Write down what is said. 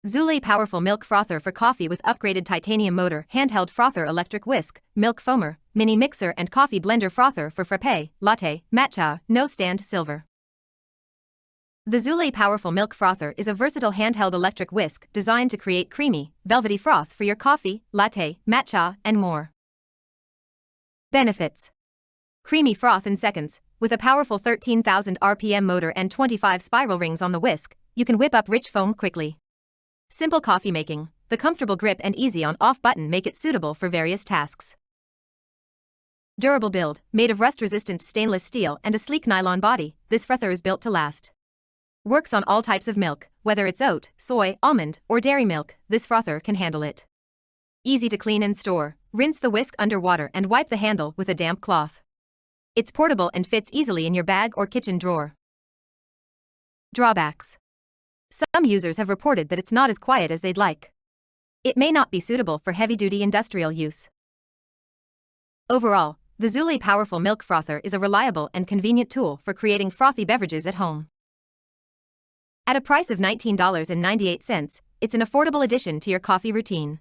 Zulay Powerful Milk Frother for coffee with upgraded titanium motor, handheld frother, electric whisk, milk foamer, mini mixer and coffee blender frother for frappe, latte, matcha, no stand, silver. The Zulay Powerful Milk Frother is a versatile handheld electric whisk designed to create creamy, velvety froth for your coffee, latte, matcha, and more. Benefits: creamy froth in seconds. With a powerful 13,000 RPM motor and 25 spiral rings on the whisk, you can whip up rich foam quickly. Simple coffee making. The comfortable grip and easy on-off button make it suitable for various tasks. Durable build. Made of rust-resistant stainless steel and a sleek nylon body, this frother is built to last. Works on all types of milk, whether it's oat, soy, almond, or dairy milk, this frother can handle it. Easy to clean and store. Rinse the whisk under water and wipe the handle with a damp cloth. It's portable and fits easily in your bag or kitchen drawer. Drawbacks: some users have reported that it's not as quiet as they'd like. It may not be suitable for heavy-duty industrial use. Overall, the Zulay Powerful Milk Frother is a reliable and convenient tool for creating frothy beverages at home. At a price of $19.98, it's an affordable addition to your coffee routine.